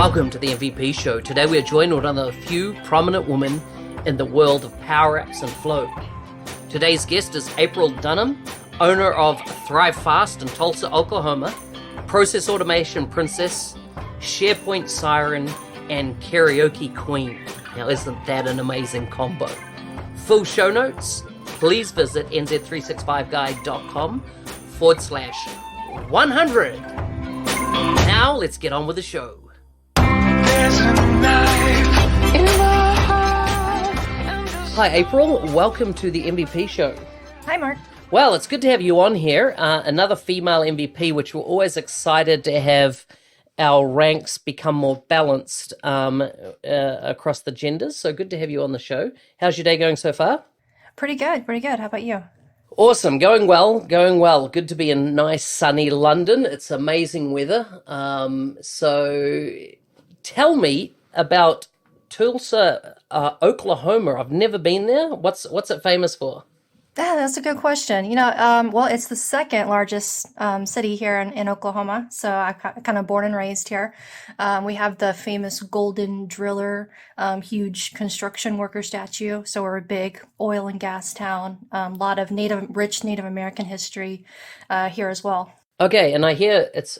Welcome to the MVP Show. Today we are joined with another few prominent women in the world of PowerApps and Flow. Today's guest is April Dunnam, owner of Thrive Fast in Tulsa, Oklahoma, process automation princess, SharePoint siren, and karaoke queen. Now isn't that an amazing combo? Full show notes, please visit nz365guy.com/100. Now let's get on with the show. Hi April, welcome to the MVP Show. Hi Mark. Well, it's good to have you on here. Another female MVP, which we're always excited to have our ranks become more balanced across the genders. So good to have you on the show. How's your day going so far? Pretty good. How about you? Awesome. Going well. Good to be in nice sunny London. It's amazing weather. So tell me about Tulsa, Oklahoma. I've never been there. What's it famous for? That's a good question. Well, it's the second largest city here in Oklahoma. So I kind of born and raised here. We have the famous Golden Driller, huge construction worker statue. So we're a big oil and gas town. A lot of rich Native American history here as well. Okay, and I hear it's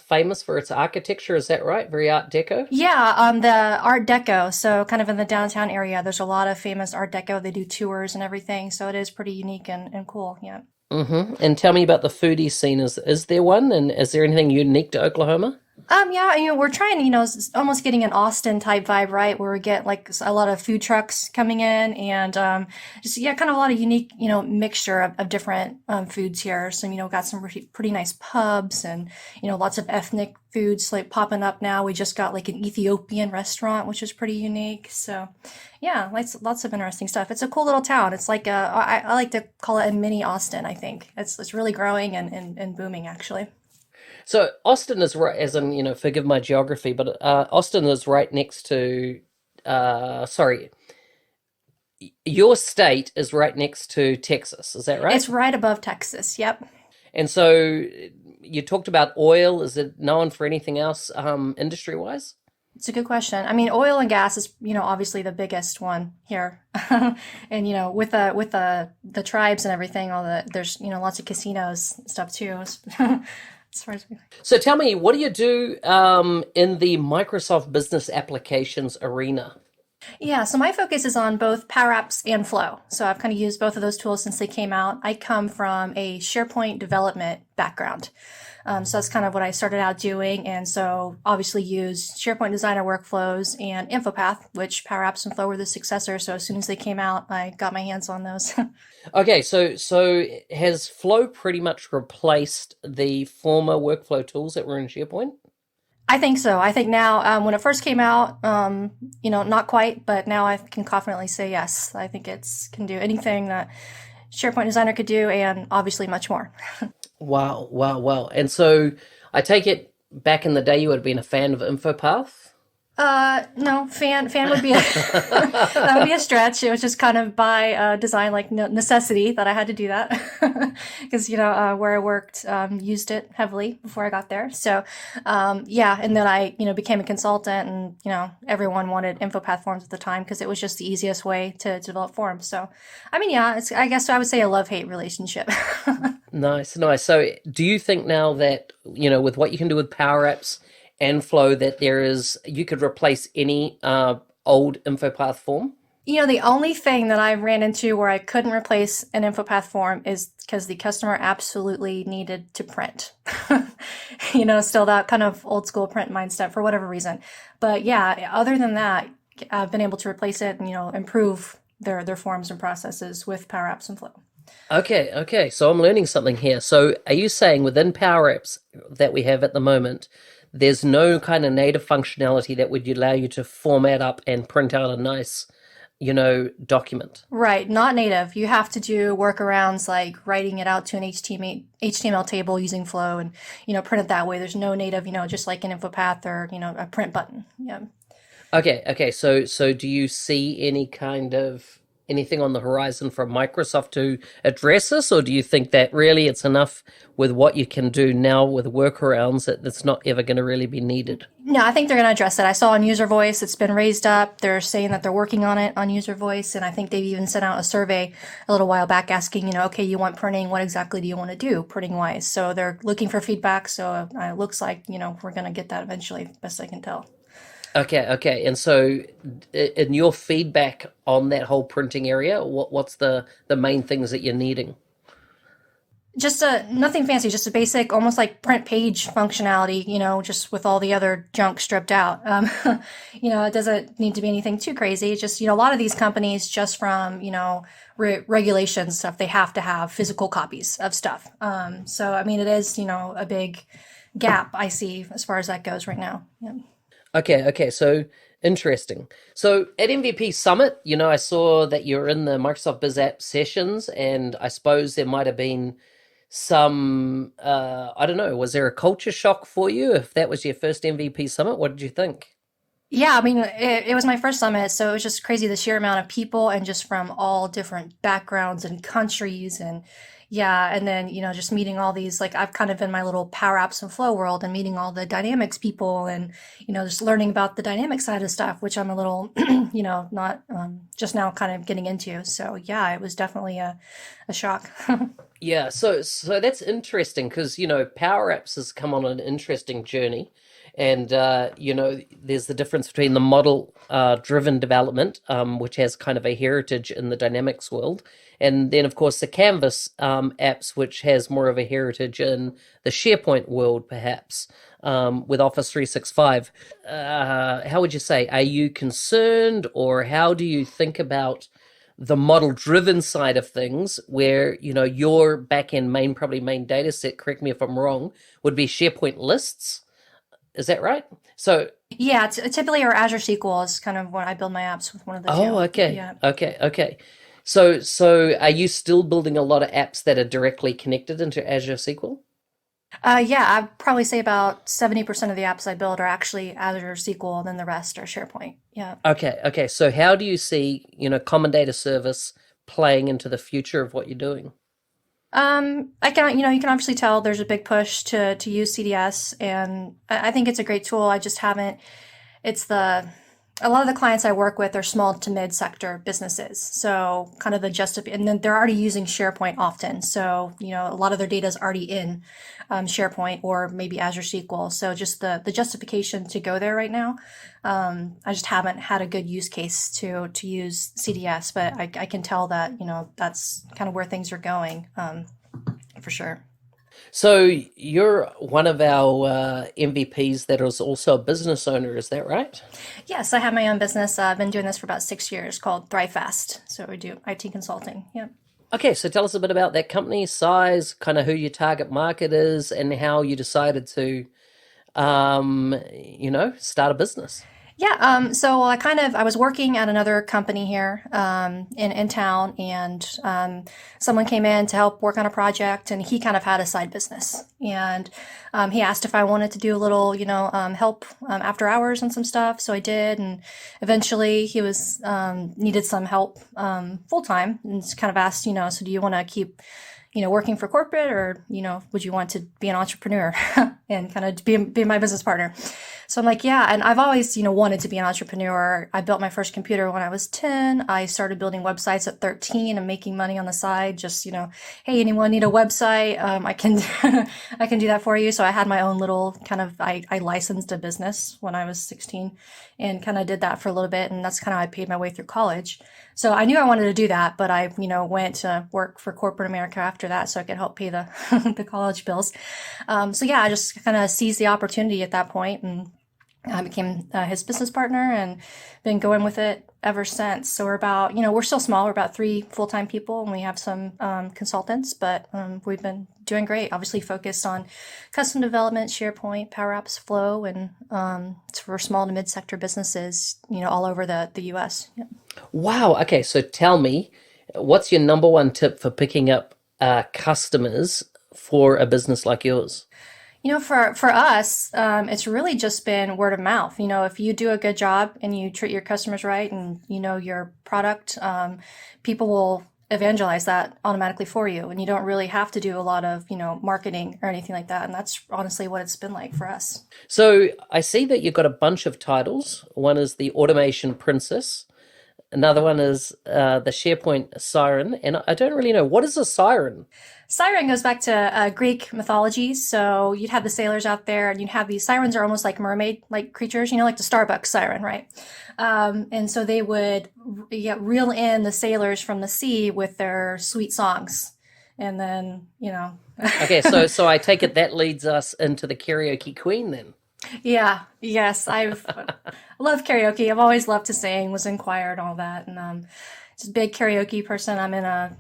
famous for its architecture. Is that right? Very Art Deco? Yeah, the Art Deco. So kind of in the downtown area, there's a lot of famous Art Deco. They do tours and everything. So it is pretty unique and cool. Yeah. Mm-hmm. And tell me about the foodie scene. Is there one? And is there anything unique to Oklahoma? Yeah, we're trying, it's almost getting an Austin type vibe, right? Where we get like a lot of food trucks coming in and, kind of a lot of unique, mixture of different, foods here. So, got some pretty nice pubs and, lots of ethnic foods like popping up now. We just got like an Ethiopian restaurant, which is pretty unique. So yeah, lots of interesting stuff. It's a cool little town. It's like I like to call it a mini Austin, I think. It's really growing and booming actually. So Austin is right, as in, forgive my geography, but Austin is right next to, your state is right next to Texas. Is that right? It's right above Texas. Yep. And so you talked about oil. Is it known for anything else industry-wise? It's a good question. I mean, oil and gas is, obviously the biggest one here. And, with the tribes and everything, there's, lots of casinos and stuff too. So tell me, what do you do in the Microsoft Business Applications arena? Yeah, so my focus is on both PowerApps and Flow. So I've kind of used both of those tools since they came out. I come from a SharePoint development background. So that's kind of what I started out doing. And so obviously use SharePoint Designer workflows and InfoPath, which PowerApps and Flow were the successor. So as soon as they came out, I got my hands on those. Okay, so has Flow pretty much replaced the former workflow tools that were in SharePoint? I think so. I think now, when it first came out, not quite, but now I can confidently say yes. I think can do anything that SharePoint Designer could do, and obviously much more. Wow. And so I take it back in the day you would have been a fan of InfoPath? No, fan would be that would be a stretch. It was just kind of by design, like necessity that I had to do that because where I worked used it heavily before I got there. So and then I became a consultant, and everyone wanted InfoPath forms at the time because it was just the easiest way to develop forms. So I mean, I guess I would say a love-hate relationship. Nice. So do you think now that with what you can do with PowerApps and Flow that you could replace any old InfoPath form? The only thing that I ran into where I couldn't replace an InfoPath form is because the customer absolutely needed to print. Still that kind of old school print mindset for whatever reason. But yeah, other than that, I've been able to replace it and, improve their forms and processes with PowerApps and Flow. Okay. So I'm learning something here. So are you saying within PowerApps that we have at the moment, there's no kind of native functionality that would allow you to format up and print out a nice, document? Right, not native. You have to do workarounds like writing it out to an HTML table using Flow and, print it that way. There's no native, just like an InfoPath or, a print button. Yeah. Okay. So do you see any kind of anything on the horizon from Microsoft to address this, or do you think that really it's enough with what you can do now with workarounds that it's not ever going to really be needed? No, I think they're going to address it. I saw on User Voice, it's been raised up. They're saying that they're working on it on User Voice. And I think they've even sent out a survey a little while back asking, okay, you want printing. What exactly do you want to do printing wise? So they're looking for feedback. So it looks like, we're going to get that eventually, best I can tell. Okay. And so in your feedback on that whole printing area, what's the main things that you're needing? Just nothing fancy, just a basic, almost like print page functionality, just with all the other junk stripped out. It doesn't need to be anything too crazy. It's just, a lot of these companies, just from, regulations stuff, they have to have physical copies of stuff. So, I mean, it is, a big gap I see as far as that goes right now. Yeah. Okay. So interesting. So at MVP Summit, I saw that you're in the Microsoft Biz App sessions, and I suppose there might have been some, I don't know, was there a culture shock for you? If that was your first MVP Summit, what did you think? Yeah, I mean, it was my first summit, so it was just crazy the sheer amount of people and just from all different backgrounds and countries and yeah, and then, just meeting all these, like I've kind of in my little PowerApps and Flow world and meeting all the Dynamics people and, just learning about the dynamic side of stuff, which I'm a little, not just now kind of getting into. So yeah, it was definitely a shock. Yeah, so that's interesting because, Power Apps has come on an interesting journey. And, there's the difference between the model driven development, which has kind of a heritage in the Dynamics world. And then, of course, the Canvas apps, which has more of a heritage in the SharePoint world, perhaps, with Office 365. How would you say? Are you concerned, or how do you think about the model-driven side of things where, your back-end main data set, correct me if I'm wrong, would be SharePoint lists? Is that right? So yeah, typically our Azure SQL is kind of when I build my apps with one of the two. Oh, okay. Yeah. Okay. So are you still building a lot of apps that are directly connected into Azure SQL? Yeah, I'd probably say about 70% of the apps I build are actually Azure SQL, and then the rest are SharePoint. Yeah. Okay. So how do you see, Common Data Service playing into the future of what you're doing? I can, you can obviously tell there's a big push to use CDS, and I think it's a great tool. I just haven't, a lot of the clients I work with are small to mid sector businesses. So kind of and then they're already using SharePoint often. So, a lot of their data is already in SharePoint or maybe Azure SQL. So just the justification to go there right now. I just haven't had a good use case to use CDS, but I can tell that, that's kind of where things are going, for sure. So you're one of our MVPs that is also a business owner, is that right? Yes, I have my own business. I've been doing this for about 6 years called Thrive Fast. So we do IT consulting. Yeah. Okay, so tell us a bit about that company, size, kind of who your target market is, and how you decided to, start a business. Yeah, so I was working at another company here in town, and someone came in to help work on a project, and he kind of had a side business, and he asked if I wanted to do a little, help after hours on some stuff, so I did, and eventually he was needed some help full time, and just kind of asked, so do you want to keep working for corporate, or, would you want to be an entrepreneur and kind of be my business partner? So I'm like, yeah. And I've always, wanted to be an entrepreneur. I built my first computer when I was 10. I started building websites at 13 and making money on the side. Just, hey, anyone need a website? I can, I can do that for you. So I had my own little kind of, I licensed a business when I was 16 and kind of did that for a little bit. And that's kind of how I paid my way through college. So I knew I wanted to do that, but I, went to work for corporate America after that so I could help pay the, the college bills. So yeah, I just kind of seized the opportunity at that point, and I became his business partner and been going with it ever since. So we're about, we're still small. We're about 3 full-time people, and we have some consultants, but we've been doing great. Obviously focused on custom development, SharePoint, PowerApps, Flow, and it's for small to mid-sector businesses, all over the U.S. Yeah. Wow. Okay, so tell me, what's your number one tip for picking up customers for a business like yours? For us, it's really just been word of mouth. If you do a good job and you treat your customers right and your product, people will evangelize that automatically for you, and you don't really have to do a lot of marketing or anything like that. And that's honestly what it's been like for us. So I see that you've got a bunch of titles. One is the Automation Princess. Another one is the SharePoint Siren. And I don't really know. What is a siren? Siren goes back to Greek mythology. So you'd have the sailors out there, and you'd have these sirens are almost like mermaid-like creatures, like the Starbucks siren, right? And so they would reel in the sailors from the sea with their sweet songs. And then, Okay, so I take it that leads us into the karaoke queen then. Yeah, yes, I've loved karaoke. I've always loved to sing, was in choir and all that, and just a big karaoke person. I'm in a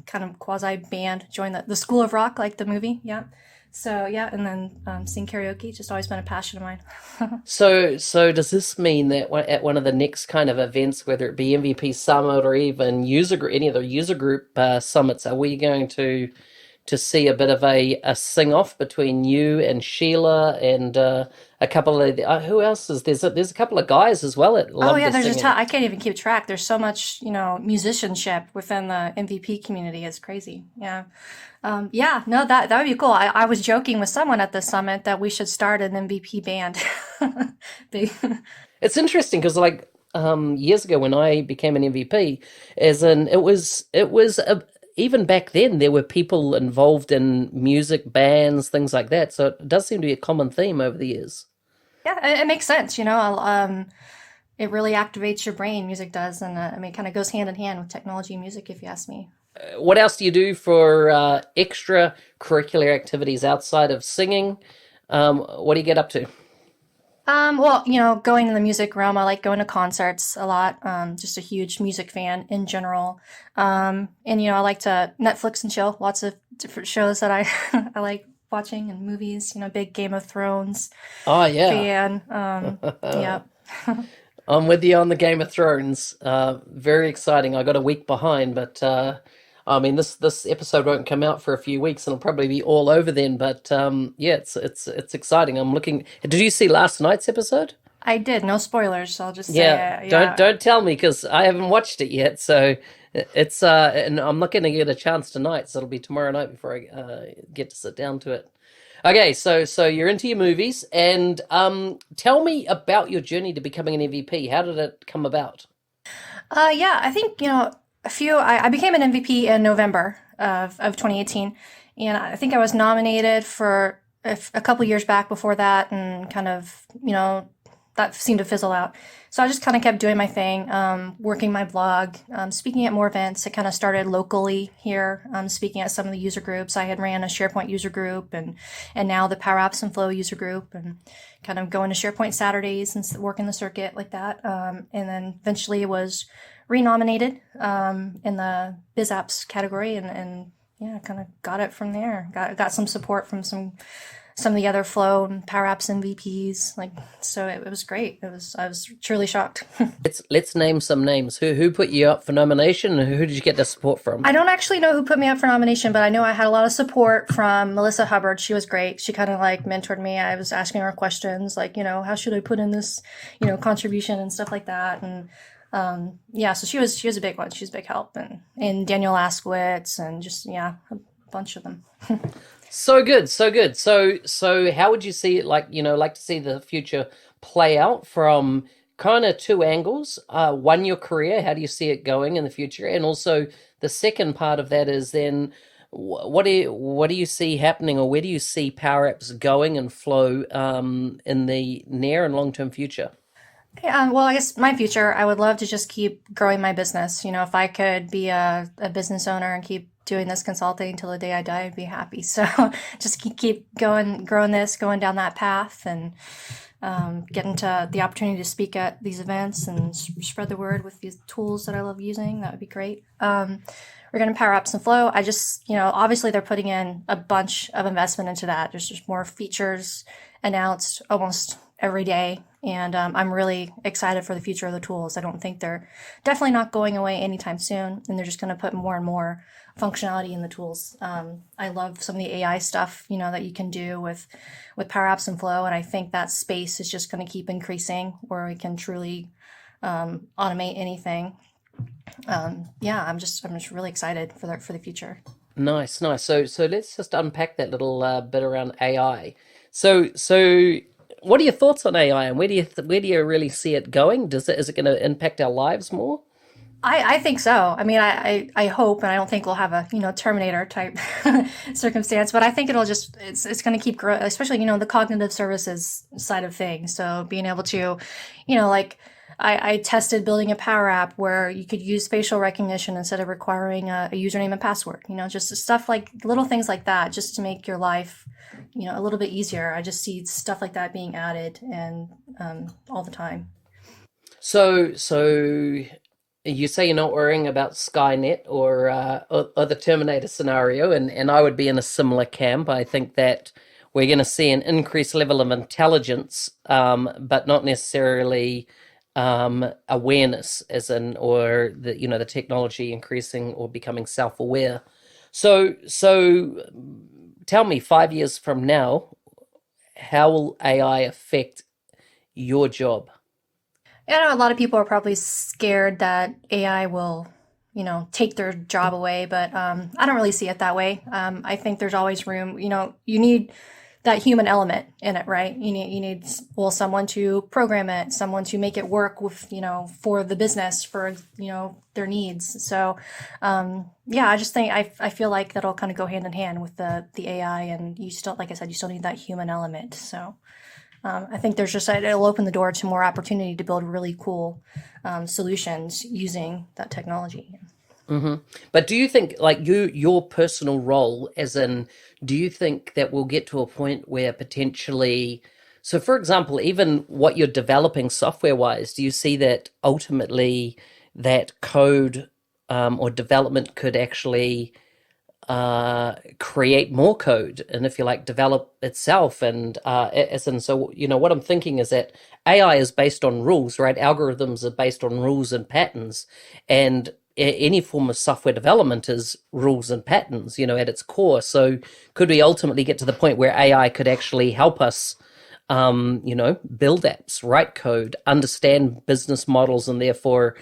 kind of quasi band, joined the School of Rock, like the movie. Yeah, so yeah, and then sing karaoke. Just always been a passion of mine. So does this mean that at one of the next kind of events, whether it be MVP Summit or even any of the user group summits, are we going to see a bit of a sing off between you and Sheila and a couple of who else is there's a couple of guys as well that love There's singing. I can't even keep track. There's so much musicianship within the MVP community. It's crazy. Yeah. No, that would be cool. I was joking with someone at the summit that we should start an MVP band. It's interesting because years ago when I became an MVP, even back then there were people involved in music bands, things like that. So it does seem to be a common theme over the years. Yeah, it makes sense. It really activates your brain. Music does, and it kind of goes hand in hand with technology and music, if you ask me. What else do you do for extracurricular activities outside of singing? What do you get up to? Going in the music realm, I like going to concerts a lot. Just a huge music fan in general. And I like to Netflix and chill. Lots of different shows that I I like watching, and movies. Big Game of Thrones Oh yeah, fan. Yeah. I'm with you on the Game of Thrones. Very exciting. I got a week behind, but I mean this episode won't come out for a few weeks, and it'll probably be all over then. But yeah, it's exciting. I'm looking. Did you see last night's episode? I did. No spoilers. So I'll just say, Yeah, don't tell me because I haven't watched it yet. So it's and I'm not going to get a chance tonight. So it'll be tomorrow night before I get to sit down to it. Okay, so you're into your movies, and tell me about your journey to becoming an MVP. How did it come about? I think I became an MVP in November of 2018, and I think I was nominated for a couple years back before that, and kind of that seemed to fizzle out. So I just kind of kept doing my thing, working my blog, speaking at more events. It kind of started locally here, speaking at some of the user groups. I had ran a SharePoint user group, and now the PowerApps and Flow user group, and kind of going to SharePoint Saturdays and working the circuit like that. And then eventually was renominated in the Biz Apps category, and yeah, kind of got it from there. Got some support from some of the other Flow and PowerApps MVPs, so it was great. I was truly shocked. Let's name some names. Who put you up for nomination, and who did you get the support from? I don't actually know who put me up for nomination, but I know I had a lot of support from Melissa Hubbard. She was great. She kind of mentored me. I was asking her questions how should I put in this contribution and stuff like that. And so she was a big one. She was a big help, and Daniel Askowitz, and just a bunch of them. So good. So how would you see it? Like to see the future play out from kind of two angles. One, your career. How do you see it going in the future? And also the second part of that is then what do you see happening, or where do you see Power Apps going and Flow in the near and long term future? Well, I guess my future, I would love to just keep growing my business. If I could be a business owner and keep doing this consulting until the day I die, I'd be happy. So just keep growing down that path, and getting to the opportunity to speak at these events and spread the word with these tools that I love using. That would be great. Regarding Power Apps and Flow, I just, obviously they're putting in a bunch of investment into that. There's just more features announced almost every day. And I'm really excited for the future of the tools. I don't think they're definitely not going away anytime soon. And they're just going to put more and more functionality in the tools. I love some of the AI stuff, that you can do with PowerApps and Flow, and I think that space is just going to keep increasing where we can truly automate anything. Yeah, I'm just really excited for the future. Nice, nice. So let's just unpack that little bit around AI. So what are your thoughts on AI, and where do you really see it going? Is it going to impact our lives more? I think so. I mean, I hope, and I don't think we'll have a Terminator type circumstance, but I think it's going to keep growing, especially the cognitive services side of things. So being able to, like I tested building a Power App where you could use facial recognition instead of requiring a username and password. Just stuff like little things like that, just to make your life, a little bit easier. I just see stuff like that being added and all the time. So you say you're not worrying about Skynet or the Terminator scenario, and I would be in a similar camp. I think that we're going to see an increased level of intelligence, but not necessarily awareness, as in, or the technology increasing or becoming self-aware. So tell me, 5 years from now, how will AI affect your job? I know a lot of people are probably scared that AI will, take their job away, but I don't really see it that way. I think there's always room. You need that human element in it, right? You need someone to program it, someone to make it work with, for the business, for their needs. So, yeah, I just think I feel like that'll kind of go hand in hand with the AI, and you still, like I said, you still need that human element. So. I think it'll open the door to more opportunity to build really cool solutions using that technology. But do you think, like your personal role, as in, do you think that we'll get to a point where potentially, so for example, even what you're developing software wise, do you see that ultimately that code or development could actually create more code, and if you like, develop itself? And as in, so what I'm thinking is that AI is based on rules, right? Algorithms are based on rules and patterns, and any form of software development is rules and patterns, at its core. So could we ultimately get to the point where AI could actually help us, build apps, write code, understand business models, and therefore,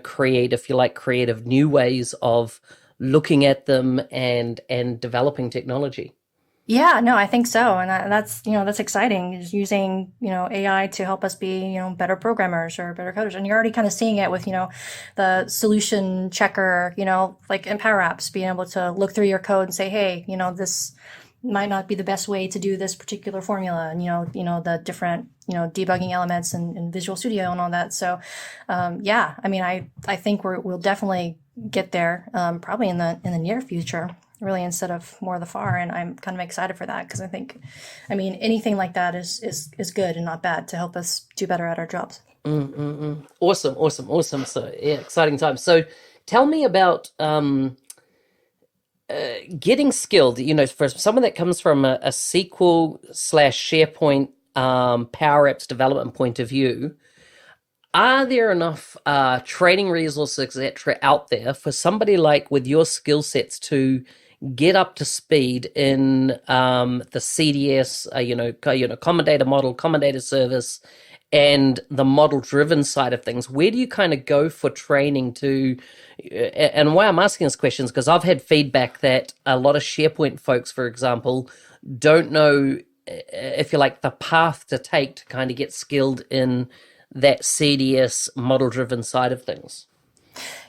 create, if you like, creative new ways of looking at them and developing technology? Yeah, no, I think so, and that's exciting. Is using AI to help us be better programmers or better coders, and you're already kind of seeing it with the solution checker, like in Power Apps, being able to look through your code and say, hey, this might not be the best way to do this particular formula, and the different debugging elements and Visual Studio and all that. So yeah, I mean, I think we'll definitely get there, probably in the near future, really, instead of more of the far. And I'm kind of excited for that, because I think, I mean, anything like that is good and not bad to help us do better at our jobs. Awesome, awesome, awesome. So yeah, exciting times. So tell me about getting skilled, for someone that comes from a SQL slash SharePoint Power Apps development point of view. Are there enough training resources, etc., out there for somebody like with your skill sets to get up to speed in the CDS, common data model, common data service, and the model-driven side of things? Where do you kind of go for training to? And why I'm asking this question is because I've had feedback that a lot of SharePoint folks, for example, don't know, if you like, the path to take to kind of get skilled in that CDS model-driven side of things.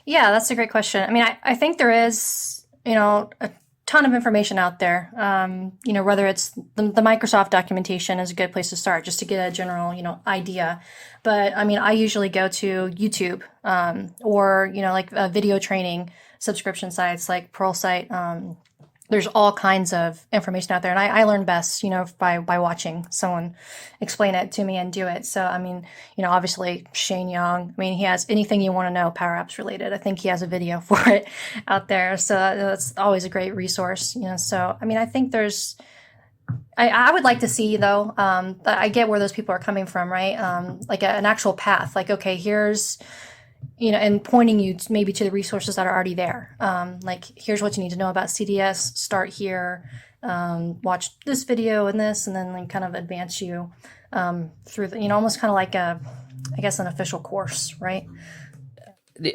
Yeah, that's a great question. I mean, I think there is, a ton of information out there. Whether it's the Microsoft documentation is a good place to start, just to get a general, idea. But I mean, I usually go to YouTube, or, like video training subscription sites like Pearlsite. There's all kinds of information out there, and I learn best, by watching someone explain it to me and do it. So, I mean, obviously Shane Young, I mean, he has anything you want to know Power Apps related. I think he has a video for it out there. So that's always a great resource, So, I mean, I think I would like to see, though, I get where those people are coming from, right? Like an actual path, like, okay, here's and pointing you maybe to the resources that are already there. Like, here's what you need to know about CDS, start here, watch this video and this, and then like kind of advance you through the, almost kind of like I guess an official course, right?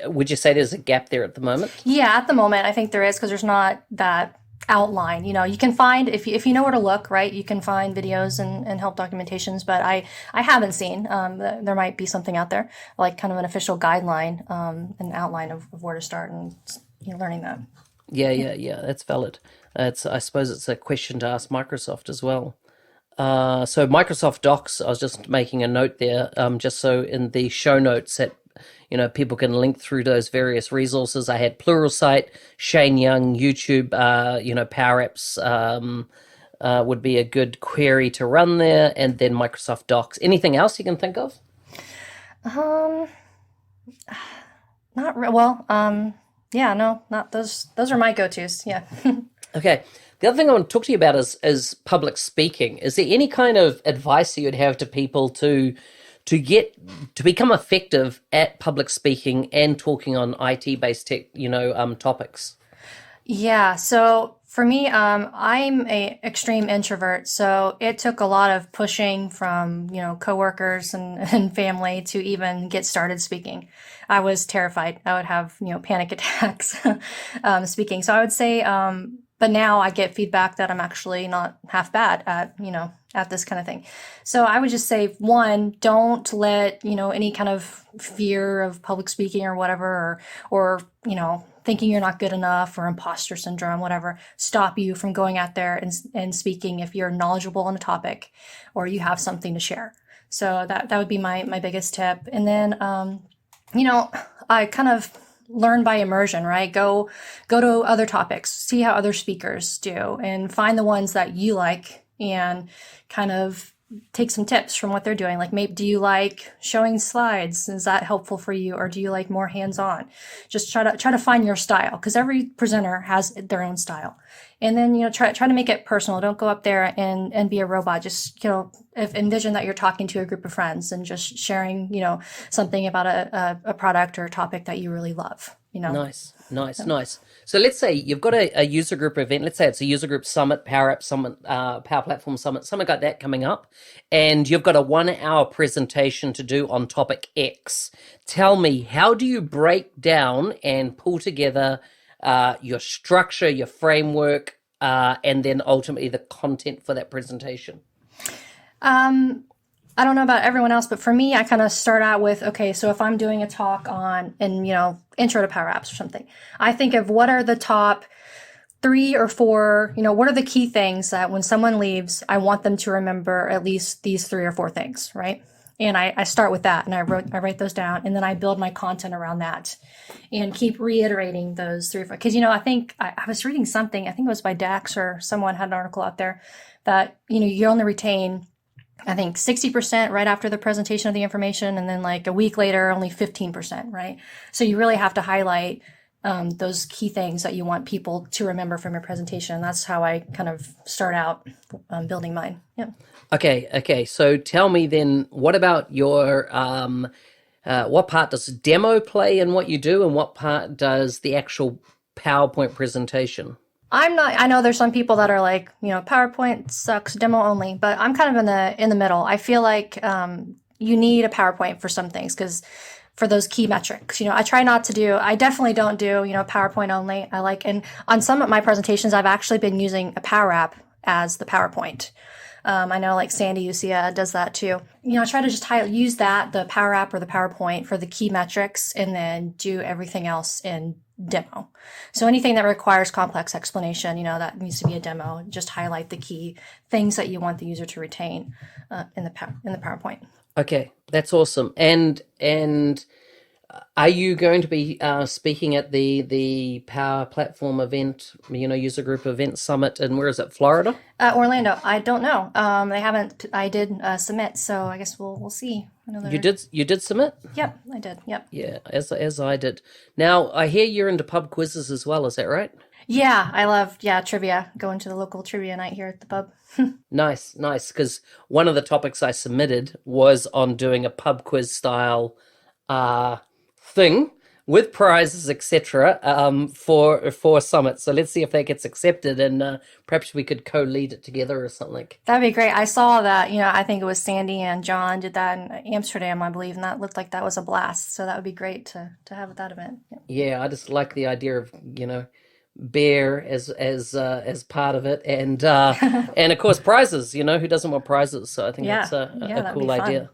Would you say there's a gap there at the moment? Yeah, at the moment, I think there is, because there's not that outline. You can find, if you know where to look, right, you can find videos and help documentations, but I haven't seen, there might be something out there, like kind of an official guideline, an outline of where to start and learning that. Yeah, that's valid. I suppose it's a question to ask Microsoft as well. So Microsoft Docs, I was just making a note there, just so in the show notes that people can link through those various resources. I had Pluralsight, Shane Young, YouTube, PowerApps would be a good query to run there, and then Microsoft Docs. Anything else you can think of? Not well. Yeah, no, not those. Those are my go-tos. Yeah. Okay. The other thing I want to talk to you about is public speaking. Is there any kind of advice that you'd have to people to become effective at public speaking and talking on IT-based topics? Yeah. So for me, I'm a extreme introvert. So it took a lot of pushing from, coworkers and family to even get started speaking. I was terrified. I would have, panic attacks, speaking. So I would say, but now I get feedback that I'm actually not half bad at this kind of thing. So I would just say, one, don't let, any kind of fear of public speaking or whatever, or thinking you're not good enough or imposter syndrome, whatever, stop you from going out there and speaking if you're knowledgeable on a topic or you have something to share. So that would be my biggest tip. And then, I kind of learn by immersion, right? Go to other topics, see how other speakers do, and find the ones that you like and kind of take some tips from what they're doing. Like, maybe, do you like showing slides? Is that helpful for you? Or do you like more hands-on? Just try to find your style, because every presenter has their own style. And then, try to make it personal. Don't go up there and be a robot. Just, envision that you're talking to a group of friends and just sharing, something about a product or a topic that you really love, Nice. So let's say you've got a user group event. Let's say it's a user group summit, Power App Summit, Power Platform Summit, something like that coming up. And you've got a 1-hour presentation to do on topic X. Tell me, how do you break down and pull together your structure, your framework, and then ultimately the content for that presentation? I don't know about everyone else, but for me, I kind of start out with, okay, so if I'm doing a talk on, intro to Power Apps or something, I think of what are the top 3 or 4, what are the key things that when someone leaves, I want them to remember at least these 3 or 4 things, right? And I start with that, and I write those down, and then I build my content around that and keep reiterating those 3 or 4. Because, I think I was reading something, I think it was by Dax or someone had an article out there that, you only retain, I think, 60% right after the presentation of the information, and then like a week later, only 15%, right? So you really have to highlight those key things that you want people to remember from your presentation. And that's how I kind of start out building mine. Yeah. Okay. So tell me then, what about your, what part does demo play in what you do, and what part does the actual PowerPoint presentation? I know there's some people that are like, PowerPoint sucks, demo only, but I'm kind of in the middle. I feel like you need a PowerPoint for some things, because for those key metrics, I definitely don't do, PowerPoint only. And on some of my presentations, I've actually been using a Power App as the PowerPoint. I know like Sandy Ucia does that too. I try to just use the Power App or the PowerPoint for the key metrics, and then do everything else in demo. So anything that requires complex explanation, that needs to be a demo. Just highlight the key things that you want the user to retain in the PowerPoint. Okay, that's awesome. And are you going to be speaking at the Power Platform event, user group event summit, and where is it, Florida? Orlando. I don't know. They haven't. I did submit, so I guess we'll see. You did submit? Yep, I did. Yep. Yeah, as I did. Now I hear you're into pub quizzes as well. Is that right? Yeah, I love trivia. Going to the local trivia night here at the pub. Nice. Because one of the topics I submitted was on doing a pub quiz style thing with prizes, etc., for Summit. So let's see if that gets accepted, and perhaps we could co-lead it together or something. That'd be great. I saw that, I think it was Sandy and John did that in Amsterdam, I believe, and that looked like that was a blast. So that would be great to have at that event. Yeah, I just like the idea of, beer as part of it, and and of course prizes. Who doesn't want prizes? So I think that's a cool idea.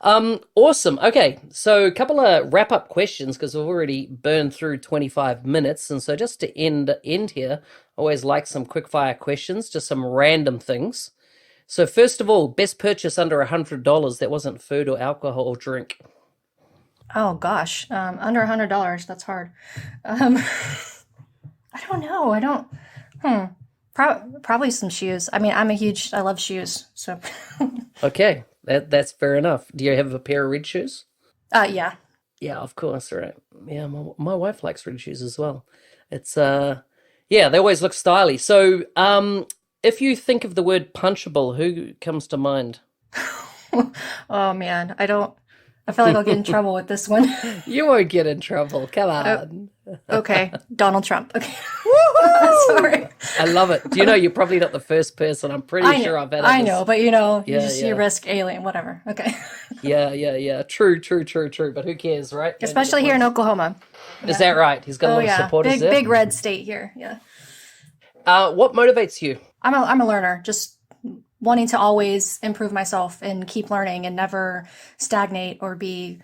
Awesome. Okay, so a couple of wrap-up questions because we've already burned through 25 minutes, and so just to end here, I always like some quick-fire questions, just some random things. So first of all, best purchase under $100 that wasn't food or alcohol or drink. Oh gosh, under $100, that's hard. I don't know. I don't. Probably some shoes. I mean, I love shoes. So. Okay, that's fair enough. Do you have a pair of red shoes? Yeah. Yeah, of course, right. Yeah, my wife likes red shoes as well. It's yeah, they always look stylish. So, if you think of the word punchable, who comes to mind? Oh man, I feel like I'll get in trouble with this one. You won't get in trouble. Come on. Okay, Donald Trump. Okay. Sorry. I love it. Do you know you're probably not the first person? I'm pretty sure I've had it. I know, but you risk alien, whatever. Okay. Yeah. True. But who cares, right? Especially here in Oklahoma. Is that right? He's got a lot of supporters there. Big red state here. Yeah. What motivates you? I'm a learner. Just wanting to always improve myself and keep learning and never stagnate or be,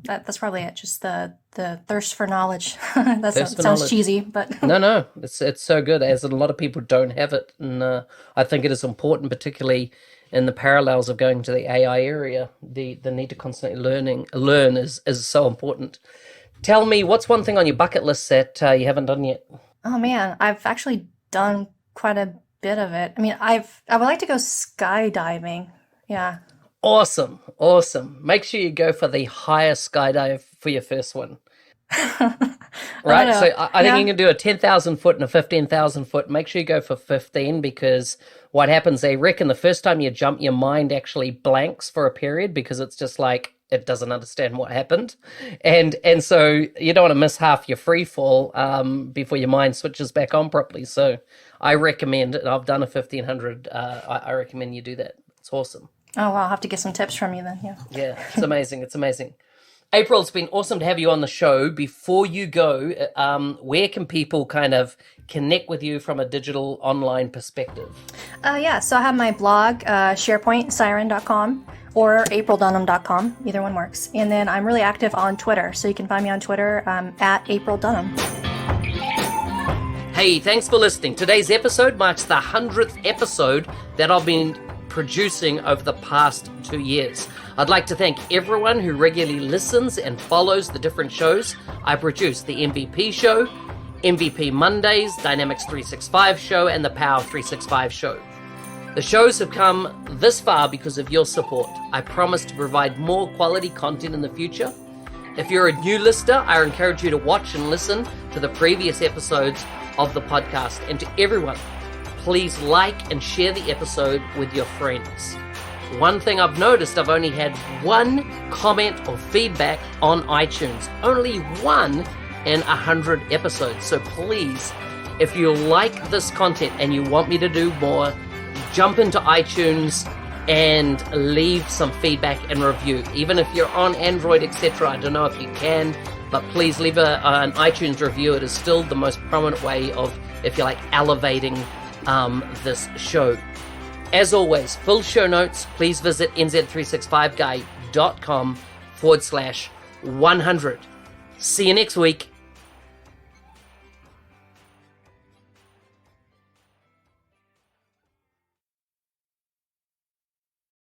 that's probably it. Just the thirst for knowledge. That sounds cheesy, but no, it's so good. As a lot of people don't have it, and I think it is important, particularly in the parallels of going to the AI area. The need to constantly learn is so important. Tell me, what's one thing on your bucket list that you haven't done yet? Oh man, I've actually done quite a bit of it. I mean, I would like to go skydiving. Yeah. Awesome. Make sure you go for the highest skydive for your first one. Right? So I think you can do a 10,000 foot and a 15,000 foot. Make sure you go for 15 because what happens, they reckon the first time you jump, your mind actually blanks for a period because it's just like, it doesn't understand what happened. And so you don't want to miss half your free fall before your mind switches back on properly. So I recommend it. I've done a 1500. I recommend you do that. It's awesome. Oh, wow. I'll have to get some tips from you then. Yeah, it's amazing. It's amazing. April, it's been awesome to have you on the show. Before you go, where can people kind of connect with you from a digital online perspective? So I have my blog, SharePointSiren.com or AprilDunnam.com. Either one works. And then I'm really active on Twitter. So you can find me on Twitter at April Dunnam. Hey, thanks for listening. Today's episode marks the 100th episode that I've been producing over the past 2 years. I'd like to thank everyone who regularly listens and follows the different shows I produce. The MVP show, MVP Mondays, Dynamics 365 show, and the Power 365 show. The shows have come this far because of your support. I promise to provide more quality content in the future. If you're a new listener, I encourage you to watch and listen to the previous episodes of the podcast. And to everyone, please like and share the episode with your friends. One thing I've noticed, I've only had one comment or feedback on iTunes. Only one in 100 episodes. So please, if you like this content and you want me to do more, jump into iTunes and leave some feedback and review. Even if you're on Android, etc., I don't know if you can, but please leave an iTunes review. It is still the most prominent way of, if you like, elevating this show. As always, full show notes, please visit nz365guy.com/100. See you next week.